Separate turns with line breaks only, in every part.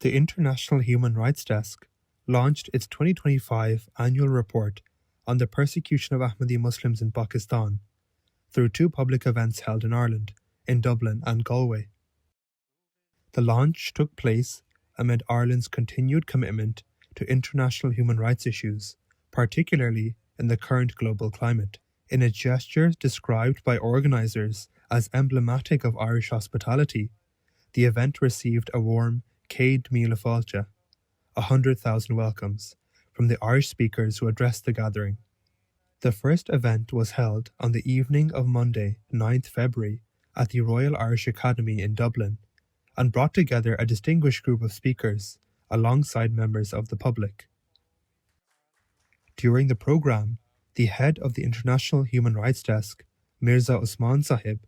The International Human Rights Desk launched its 2025 annual report on the persecution of Ahmadi Muslims in Pakistan through two public events held in Ireland, in Dublin and Galway. The launch took place amid Ireland's continued commitment to international human rights issues, particularly in the current global climate. In a gesture described by organisers as emblematic of Irish hospitality, the event received a warm Céad Míle Fáilte, 100,000 welcomes, from the Irish speakers who addressed the gathering. The first event was held on the evening of Monday, 9th February, at the Royal Irish Academy in Dublin, and brought together a distinguished group of speakers alongside members of the public. During the programme, the head of the International Human Rights Desk, Mirza Usman Sahib,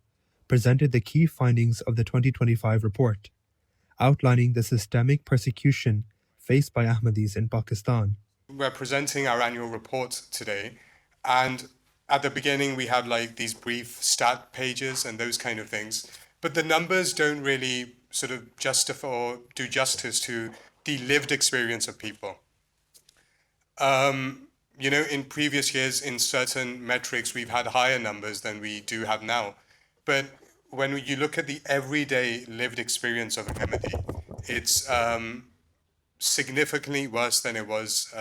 presented the key findings of the 2025 report, outlining the systemic persecution faced by Ahmadis in Pakistan.
We're presenting our annual report today, and at the beginning we have like these brief stat pages and those kind of things, but the numbers don't really sort of justify or do justice to the lived experience of people. In previous years, in certain metrics, we've had higher numbers than we do have now. But when you look at the everyday lived experience of Ahmadi, it's significantly worse than it was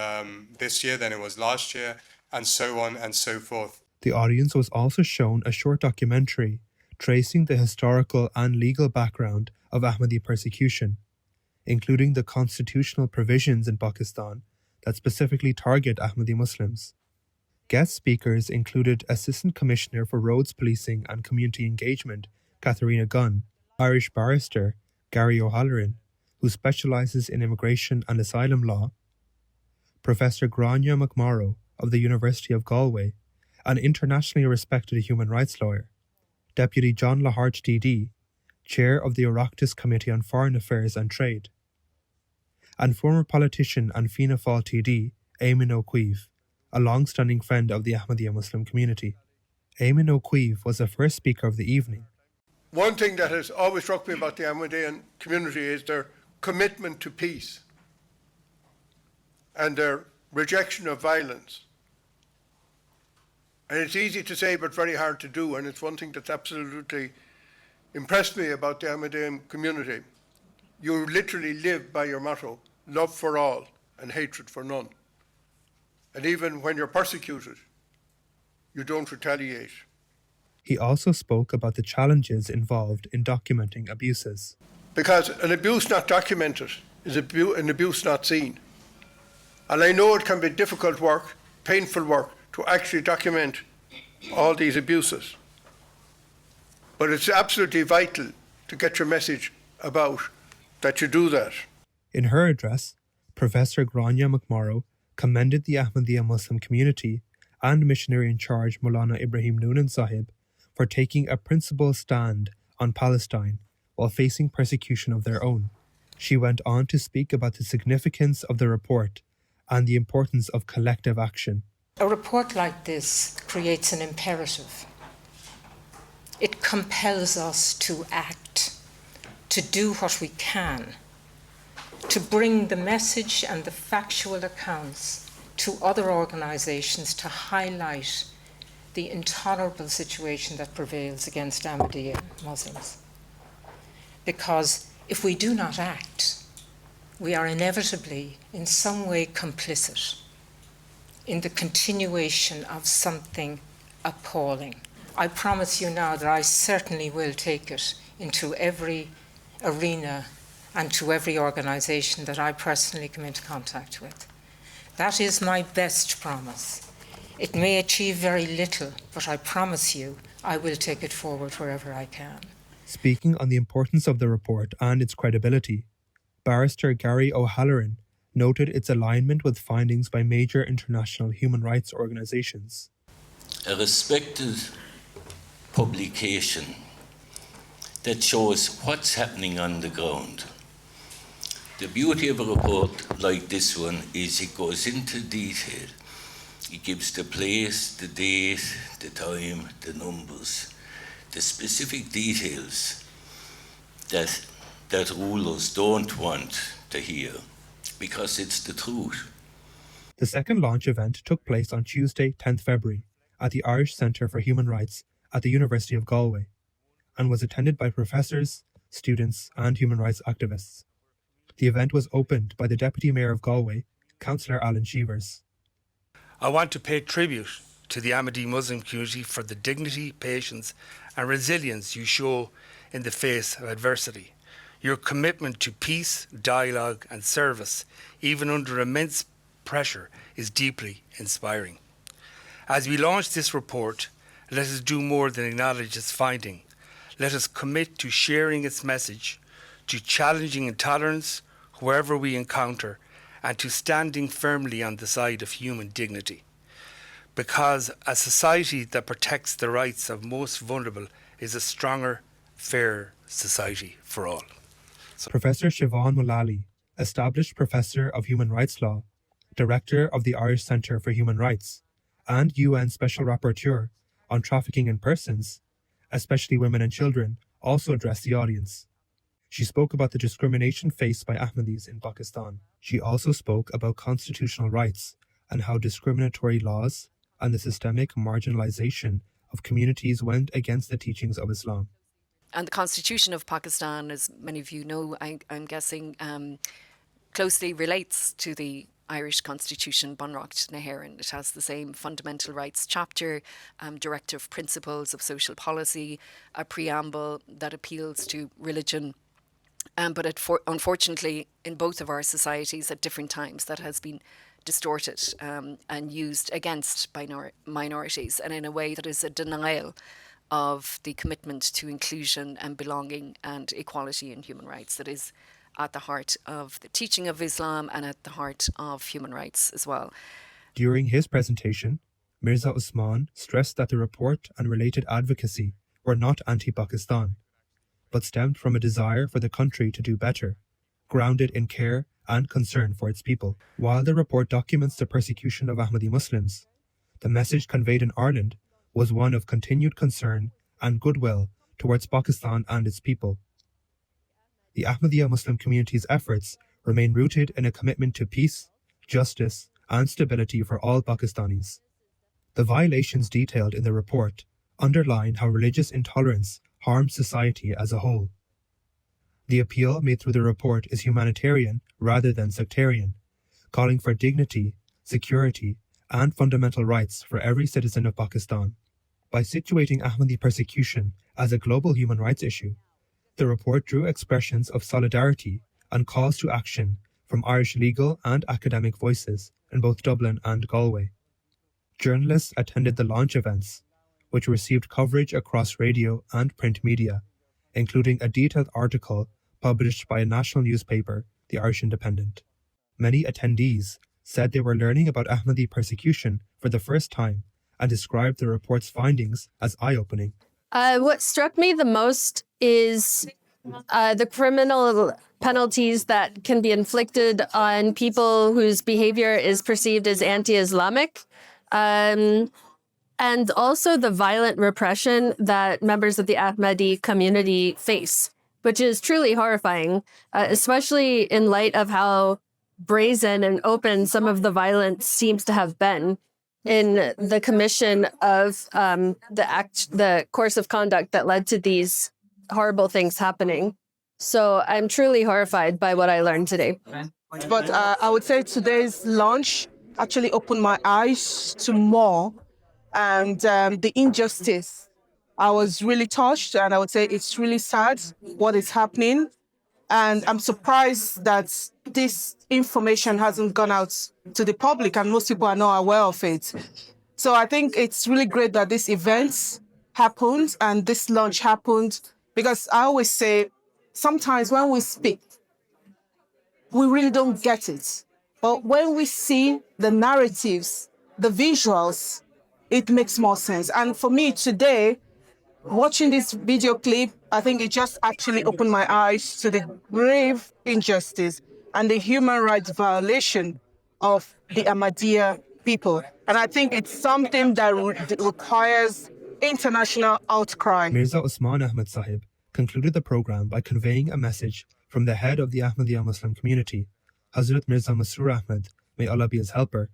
this year, than it was last year, and so on and so forth.
The audience was also shown a short documentary tracing the historical and legal background of Ahmadi persecution, including the constitutional provisions in Pakistan that specifically target Ahmadi Muslims. Guest speakers included Assistant Commissioner for Roads Policing and Community Engagement, Katharina Gunn, Irish barrister Gary O'Halloran, who specialises in immigration and asylum law, Professor Grania McMorrow of the University of Galway, an internationally respected human rights lawyer, Deputy John Laharge TD, Chair of the Oireachtas Committee on Foreign Affairs and Trade, and former politician and Fianna Fáil TD, Eamon O'Keefe, a long-standing friend of the Ahmadiyya Muslim community. Eamon O'Keefe was the first speaker of the evening.
One thing that has always struck me about the Ahmadiyya community is their commitment to peace and their rejection of violence. And it's easy to say but very hard to do, and it's one thing that's absolutely impressed me about the Ahmadiyya community. You literally live by your motto, love for all and hatred for none. And even when you're persecuted, you don't retaliate.
He also spoke about the challenges involved in documenting abuses.
Because an abuse not documented is an abuse not seen. And I know it can be difficult work, painful work, to actually document all these abuses. But it's absolutely vital to get your message about that you do that.
In her address, Professor Grania McMorrow commended the Ahmadiyya Muslim community and missionary in charge Maulana Ibrahim Noonan Sahib for taking a principled stand on Palestine while facing persecution of their own. She went on to speak about the significance of the report and the importance of collective action.
A report like this creates an imperative. It compels us to act, to do what we can, to bring the message and the factual accounts to other organisations to highlight the intolerable situation that prevails against Ahmadiyya Muslims. Because if we do not act, we are inevitably in some way complicit in the continuation of something appalling. I promise you now that I certainly will take it into every arena and to every organisation that I personally come into contact with. That is my best promise. It may achieve very little, but I promise you I will take it forward wherever I can.
Speaking on the importance of the report and its credibility, Barrister Gary O'Halloran noted its alignment with findings by major international human rights organisations.
A respected publication that shows what's happening on the ground. The beauty of a report like this one is it goes into detail. It gives the place, the date, the time, the numbers, the specific details that rulers don't want to hear, because it's the truth.
The second launch event took place on Tuesday, 10th February, at the Irish Centre for Human Rights at the University of Galway, and was attended by professors, students, and human rights activists. The event was opened by the Deputy Mayor of Galway, Councillor Alan Sheevers.
I want to pay tribute to the Ahmadi Muslim community for the dignity, patience, and resilience you show in the face of adversity. Your commitment to peace, dialogue, and service, even under immense pressure, is deeply inspiring. As we launch this report, let us do more than acknowledge its finding. Let us commit to sharing its message, to challenging intolerance wherever we encounter, and to standing firmly on the side of human dignity. Because a society that protects the rights of most vulnerable is a stronger, fairer society for all.
Professor Siobhan Mullally, established Professor of Human Rights Law, Director of the Irish Centre for Human Rights, and UN Special Rapporteur on Trafficking in Persons, especially women and children, also addressed the audience. She spoke about the discrimination faced by Ahmadis in Pakistan. She also spoke about constitutional rights and how discriminatory laws and the systemic marginalization of communities went against the teachings of Islam.
And the Constitution of Pakistan, as many of you know, I'm guessing, closely relates to the Irish Constitution, Bunreacht na hÉireann. It has the same fundamental rights chapter, directive principles of social policy, a preamble that appeals to religion. But unfortunately, in both of our societies at different times, that has been distorted and used against minorities, and in a way that is a denial of the commitment to inclusion and belonging and equality in human rights that is at the heart of the teaching of Islam and at the heart of human rights as well.
During his presentation, Mirza Usman stressed that the report and related advocacy were not anti-Pakistan, but stemmed from a desire for the country to do better, grounded in care and concern for its people. While the report documents the persecution of Ahmadi Muslims, the message conveyed in Ireland was one of continued concern and goodwill towards Pakistan and its people. The Ahmadiyya Muslim community's efforts remain rooted in a commitment to peace, justice, and stability for all Pakistanis. The violations detailed in the report underline how religious intolerance harms society as a whole. The appeal made through the report is humanitarian rather than sectarian, calling for dignity, security, and fundamental rights for every citizen of Pakistan. By situating Ahmadi persecution as a global human rights issue, the report drew expressions of solidarity and calls to action from Irish legal and academic voices in both Dublin and Galway. Journalists attended the launch events, which received coverage across radio and print media, including a detailed article published by a national newspaper, the Irish Independent. Many attendees said they were learning about Ahmadi persecution for the first time and described the report's findings as eye-opening.
What struck me the most is the criminal penalties that can be inflicted on people whose behavior is perceived as anti-Islamic, and also the violent repression that members of the Ahmadi community face, which is truly horrifying, especially in light of how brazen and open some of the violence seems to have been in the commission of the course of conduct that led to these horrible things happening. So I'm truly horrified by what I learned today.
But I would say today's launch actually opened my eyes to more, and the injustice. I was really touched, and I would say it's really sad what is happening. And I'm surprised that this information hasn't gone out to the public, and most people are not aware of it. So I think it's really great that this event happened and this launch happened, because I always say, sometimes when we speak, we really don't get it. But when we see the narratives, the visuals, it makes more sense. And for me today, watching this video clip, I think it just actually opened my eyes to the grave injustice and the human rights violation of the Ahmadiyya people. And I think it's something that requires international outcry.
Mirza Usman Ahmad Sahib concluded the program by conveying a message from the head of the Ahmadiyya Muslim community, Hazrat Mirza Masroor Ahmad, may Allah be his helper,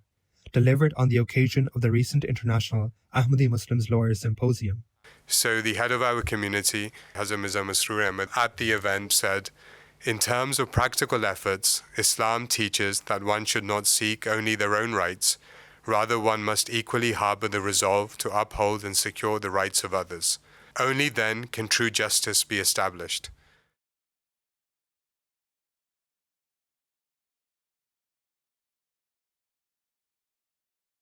delivered on the occasion of the recent International Ahmadi Muslims Lawyers Symposium.
So the head of our community, Hazrat Mirza Masroor Ahmad, at the event said, "In terms of practical efforts, Islam teaches that one should not seek only their own rights, rather one must equally harbour the resolve to uphold and secure the rights of others. Only then can true justice be established.